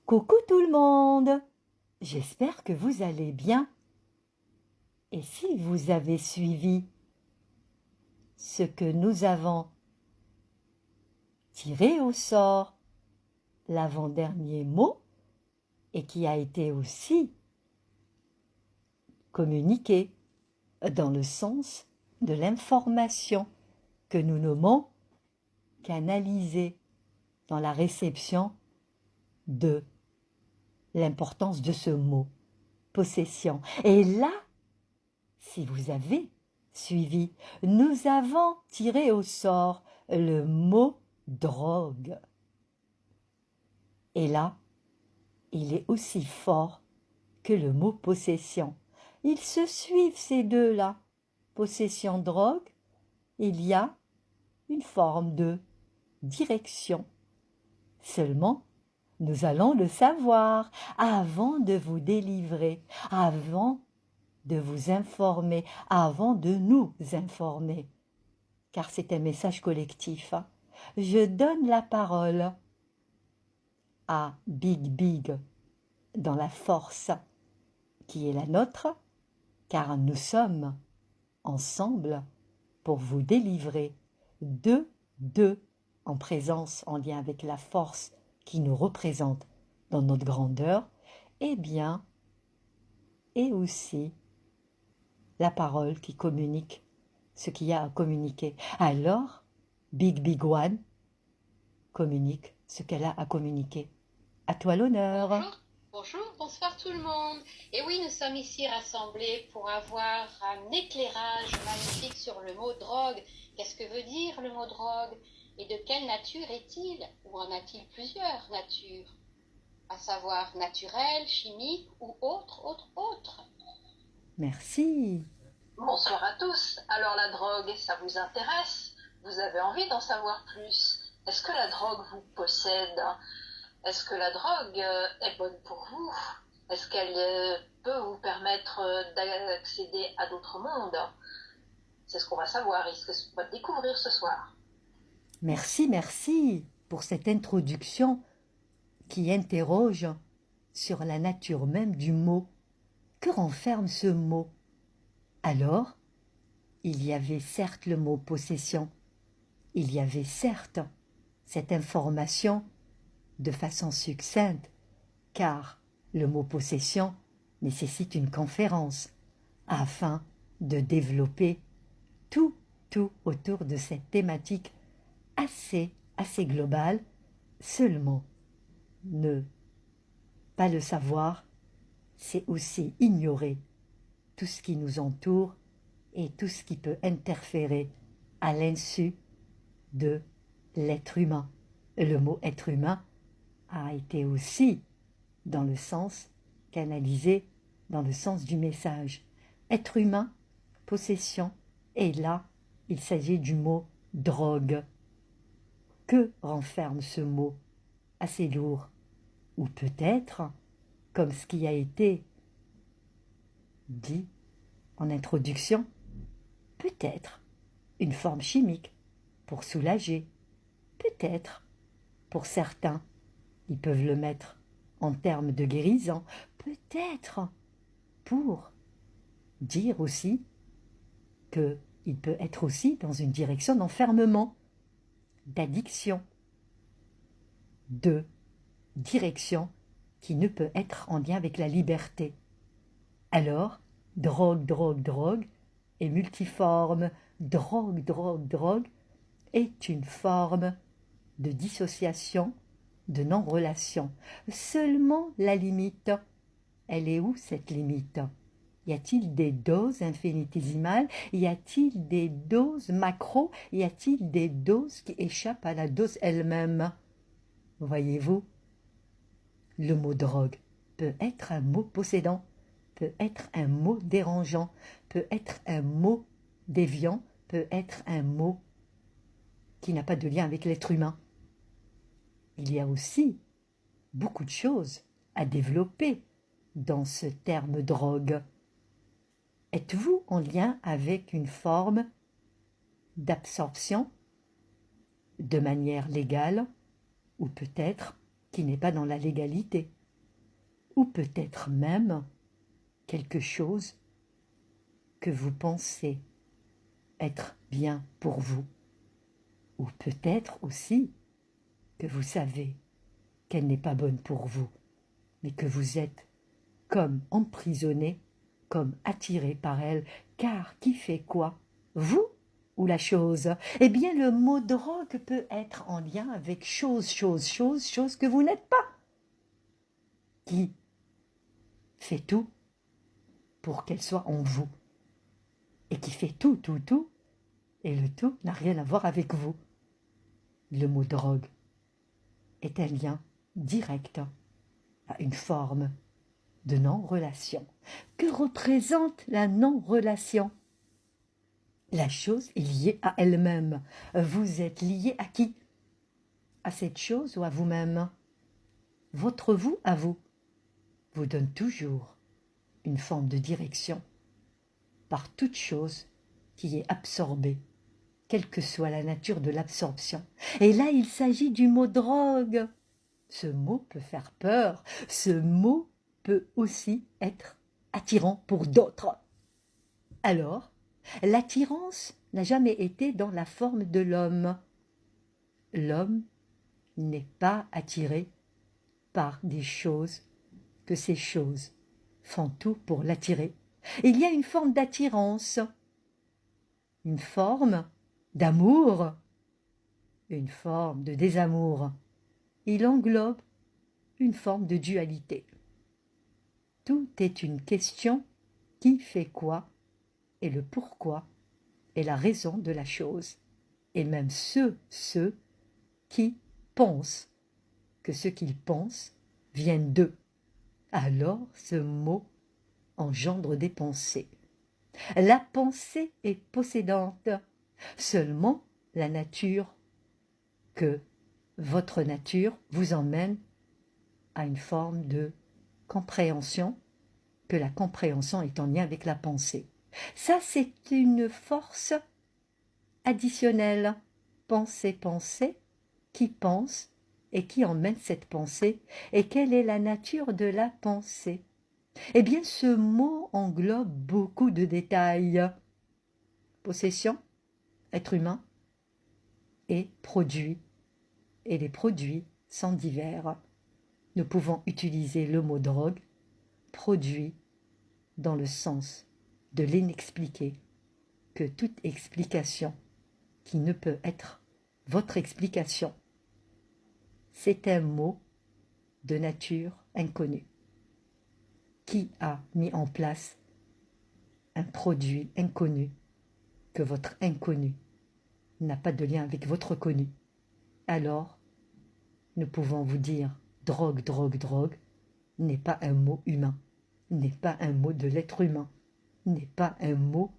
Coucou tout le monde! J'espère que vous allez bien. Et si vous avez suivi ce que nous avons tiré au sort, l'avant-dernier mot, et qui a été aussi communiqué dans le sens de l'information que nous nommons canalisée dans la réception de l'importance de ce mot, possession. Et là, si vous avez suivi, nous avons tiré au sort le mot drogue. Et là, il est aussi fort que le mot possession. Ils se suivent ces deux-là. Possession, drogue, il y a une forme de direction. Seulement, nous allons le savoir avant de vous délivrer, avant de vous informer, avant de nous informer. Car c'est un message collectif. Je donne la parole à Big dans la force qui est la nôtre, car nous sommes ensemble pour vous délivrer deux en présence, en lien avec la force qui nous représente dans notre grandeur, et aussi la parole qui communique ce qu'il y a à communiquer. Alors, Big One communique ce qu'elle a à communiquer. À toi l'honneur. Bonjour, bonsoir tout le monde. Et oui, nous sommes ici rassemblés pour avoir un éclairage magnifique sur le mot drogue. Qu'est-ce que veut dire le mot drogue? Et de quelle nature est-il? Ou en a-t-il plusieurs natures? À savoir naturelle, chimique ou autre. Merci. Bonsoir à tous. Alors la drogue, ça vous intéresse? Vous avez envie d'en savoir plus? Est-ce que la drogue vous possède? Est-ce que la drogue est bonne pour vous? Est-ce qu'elle peut vous permettre d'accéder à d'autres mondes? C'est ce qu'on va savoir et ce qu'on va découvrir ce soir. Merci pour cette introduction qui interroge sur la nature même du mot. Que renferme ce mot? Alors, il y avait certes le mot possession, il y avait certes cette information de façon succincte, car le mot possession nécessite une conférence afin de développer tout autour de cette thématique assez globale. Seulement, ne pas le savoir, c'est aussi ignorer tout ce qui nous entoure et tout ce qui peut interférer à l'insu de l'être humain. Le mot être humain a été aussi dans le sens canalisé, dans le sens du message. Être humain, possession, et là, il s'agit du mot drogue. Que renferme ce mot? Assez lourd. Ou peut-être, comme ce qui a été dit en introduction, peut-être une forme chimique pour soulager. Peut-être, pour certains, ils peuvent le mettre en termes de guérison. Peut-être pour dire aussi qu'il peut être aussi dans une direction d'enfermement, d'addiction, de direction qui ne peut être en lien avec la liberté. Alors, drogue est multiforme. Drogue est une forme de dissociation, de non-relation. Seulement la limite, elle est où cette limite? Y a-t-il des doses infinitésimales? Y a-t-il des doses macro? Y a-t-il des doses qui échappent à la dose elle-même? Voyez-vous, le mot drogue peut être un mot possédant, peut être un mot dérangeant, peut être un mot déviant, peut être un mot qui n'a pas de lien avec l'être humain. Il y a aussi beaucoup de choses à développer dans ce terme drogue. Êtes-vous en lien avec une forme d'absorption de manière légale ou peut-être qui n'est pas dans la légalité? ou peut-être même quelque chose que vous pensez être bien pour vous, ou peut-être aussi que vous savez qu'elle n'est pas bonne pour vous, mais que vous êtes comme emprisonné, comme attiré par elle, car qui fait quoi? Vous ou la chose? Eh bien, le mot drogue peut être en lien avec chose que vous n'êtes pas, qui fait tout pour qu'elle soit en vous, et qui fait tout, et le tout n'a rien à voir avec vous. Le mot drogue est un lien direct à une forme de non-relation. Que représente la non-relation? La chose est liée à elle-même. Vous êtes lié à qui? À cette chose ou à vous-même? Votre vous à vous donne toujours une forme de direction par toute chose qui est absorbée, quelle que soit la nature de l'absorption. Et là, il s'agit du mot drogue. Ce mot peut faire peur. Ce mot peut aussi être attirant pour d'autres. Alors, l'attirance n'a jamais été dans la forme de l'homme. L'homme n'est pas attiré par des choses, que ces choses font tout pour l'attirer. Il y a une forme d'attirance, une forme d'amour, une forme de désamour. Il englobe une forme de dualité. Tout est une question qui fait quoi et le pourquoi et la raison de la chose. Et même ceux qui pensent que ce qu'ils pensent viennent d'eux. Alors ce mot engendre des pensées. La pensée est possédante. Seulement la nature, que votre nature vous emmène à une forme de compréhension, que la compréhension est en lien avec la pensée. Ça, c'est une force additionnelle. Penser, qui pense et qui emmène cette pensée, et quelle est la nature de la pensée? Eh bien, ce mot englobe beaucoup de détails. Possession, être humain, et produit. Et les produits sont divers. Nous pouvons utiliser le mot drogue, produit, dans le sens de l'inexpliqué, que toute explication qui ne peut être votre explication, c'est un mot de nature inconnue. Qui a mis en place un produit inconnu, que votre inconnu n'a pas de lien avec votre connu? Alors, nous pouvons vous dire drogue n'est pas un mot humain, n'est pas un mot de l'être humain, n'est pas un mot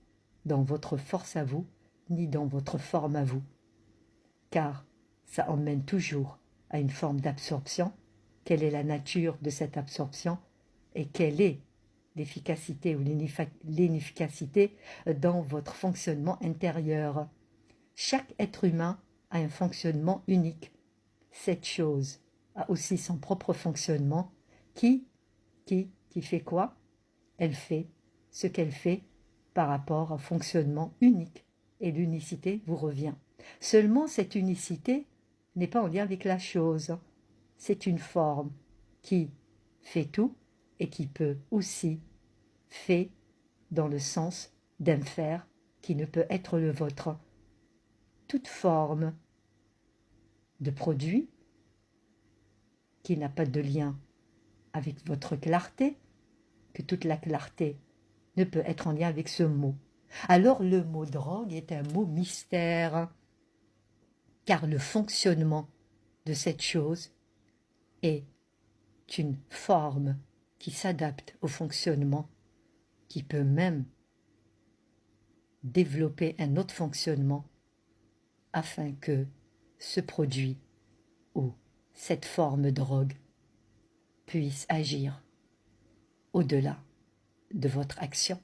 dans votre force à vous, ni dans votre forme à vous. Car ça emmène toujours à une forme d'absorption. Quelle est la nature de cette absorption et quelle est l'efficacité ou l'inefficacité dans votre fonctionnement intérieur? Chaque être humain a un fonctionnement unique. Cette chose a aussi son propre fonctionnement qui fait quoi? Elle fait ce qu'elle fait par rapport au fonctionnement unique, et l'unicité vous revient. Seulement cette unicité n'est pas en lien avec la chose. C'est une forme qui fait tout et qui peut aussi faire dans le sens d'un faire qui ne peut être le vôtre. Toute forme de produit qui n'a pas de lien avec votre clarté, que toute la clarté ne peut être en lien avec ce mot. Alors le mot drogue est un mot mystère, car le fonctionnement de cette chose est une forme qui s'adapte au fonctionnement, qui peut même développer un autre fonctionnement afin que ce produit ou cette forme de drogue puisse agir au-delà de votre action.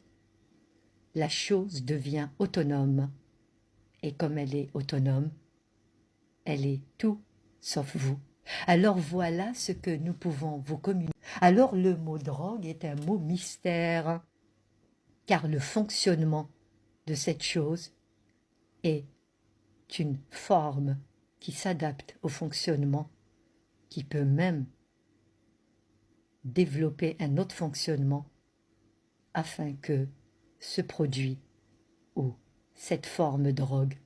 La chose devient autonome, et comme elle est autonome, elle est tout sauf vous. Alors voilà ce que nous pouvons vous communiquer. Alors le mot drogue est un mot mystère, car le fonctionnement de cette chose est une forme qui s'adapte au fonctionnement, qui peut même développer un autre fonctionnement afin que ce produit ou cette forme drogue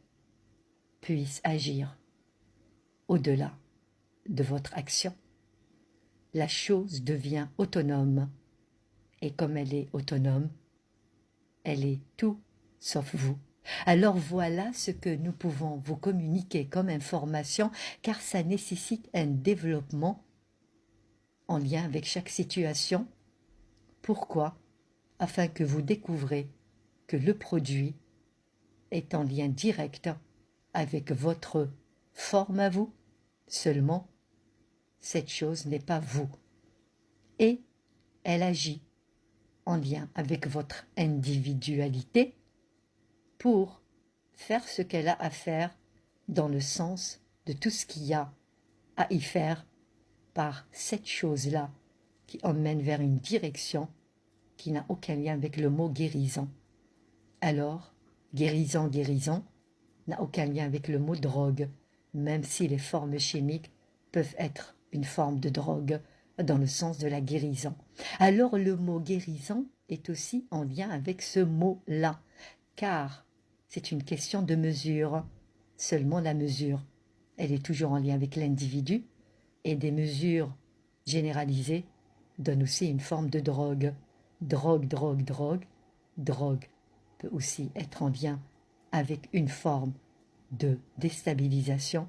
puisse agir au-delà de votre action. La chose devient autonome et comme elle est autonome, elle est tout sauf vous. Alors voilà ce que nous pouvons vous communiquer comme information car ça nécessite un développement en lien avec chaque situation. Pourquoi? Afin que vous découvrez que le produit est en lien direct avec votre forme à vous. Seulement, cette chose n'est pas vous. Et elle agit en lien avec votre individualité pour faire ce qu'elle a à faire dans le sens de tout ce qu'il y a à y faire par cette chose-là qui emmène vers une direction qui n'a aucun lien avec le mot guérison. Alors, guérison, guérison n'a aucun lien avec le mot drogue, même si les formes chimiques peuvent être une forme de drogue dans le sens de la guérison. Alors le mot guérison est aussi en lien avec ce mot-là, car c'est une question de mesure. Seulement la mesure, elle est toujours en lien avec l'individu, et des mesures généralisées donnent aussi une forme de drogue. Drogue, drogue, drogue. Drogue peut aussi être en lien avec une forme de déstabilisation,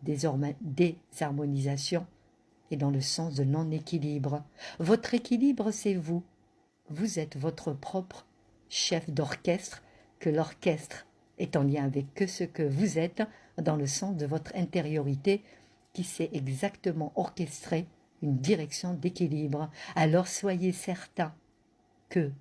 désharmonisation et dans le sens de non-équilibre. Votre équilibre, c'est vous. Vous êtes votre propre chef d'orchestre, que l'orchestre est en lien avec que ce que vous êtes dans le sens de votre intériorité qui sait exactement orchestrer une direction d'équilibre. Alors soyez certains que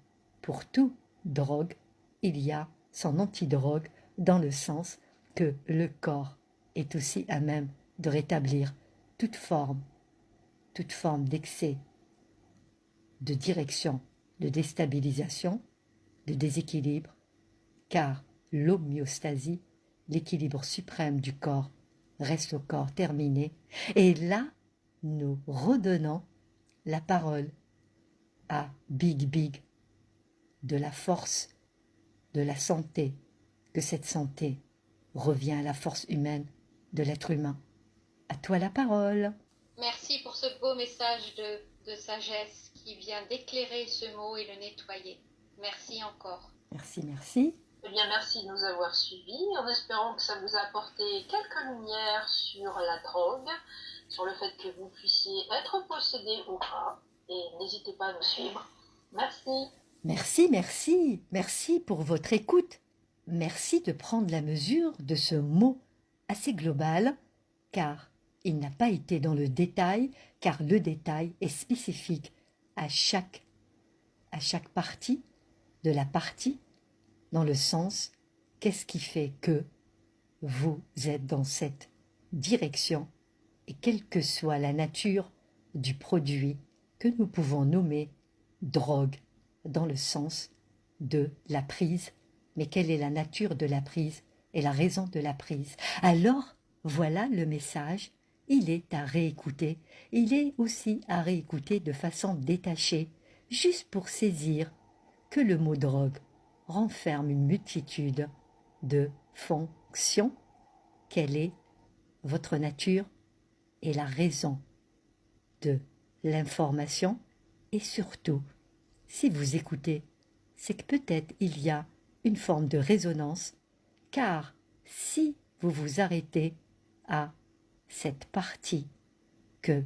pour tout drogue, il y a son antidrogue dans le sens que le corps est aussi à même de rétablir toute forme d'excès, de direction, de déstabilisation, de déséquilibre, car l'homéostasie, l'équilibre suprême du corps, reste au corps terminé. Et là, nous redonnons la parole à Big Big, de la force, de la santé, que cette santé revient à la force humaine de l'être humain. À toi la parole. Merci pour ce beau message de sagesse qui vient d'éclairer ce mot et le nettoyer. Merci encore. Merci, merci. Eh bien, merci de nous avoir suivis, en espérant que ça vous a apporté quelques lumières sur la drogue, sur le fait que vous puissiez être possédé ou pas. Et n'hésitez pas à nous suivre. Merci. Merci, merci, merci pour votre écoute. Merci de prendre la mesure de ce mot assez global, car il n'a pas été dans le détail, car le détail est spécifique à chaque partie de la partie, dans le sens qu'est-ce qui fait que vous êtes dans cette direction et quelle que soit la nature du produit que nous pouvons nommer drogue dans le sens de la prise, mais quelle est la nature de la prise et la raison de la prise. Alors, voilà le message, il est à réécouter, il est aussi à réécouter de façon détachée, juste pour saisir que le mot drogue renferme une multitude de fonctions. Quelle est votre nature et la raison de l'information, et surtout, si vous écoutez, c'est que peut-être il y a une forme de résonance, car si vous vous arrêtez à cette partie que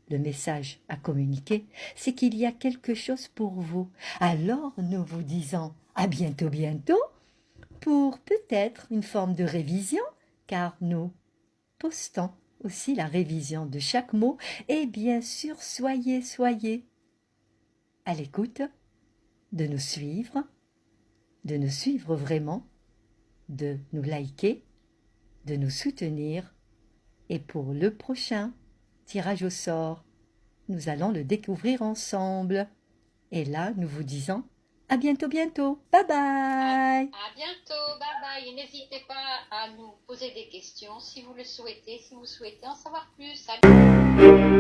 le message a communiqué, c'est qu'il y a quelque chose pour vous. Alors nous vous disons à bientôt, bientôt, pour peut-être une forme de révision, car nous postons aussi la révision de chaque mot, et bien sûr, soyez à l'écoute de nous suivre vraiment, de nous liker, de nous soutenir, et pour le prochain tirage au sort, nous allons le découvrir ensemble. Et là, nous vous disons à bientôt, bientôt. Bye bye. À bientôt, bye bye. Et n'hésitez pas à nous poser des questions si vous le souhaitez, si vous souhaitez en savoir plus. Salut.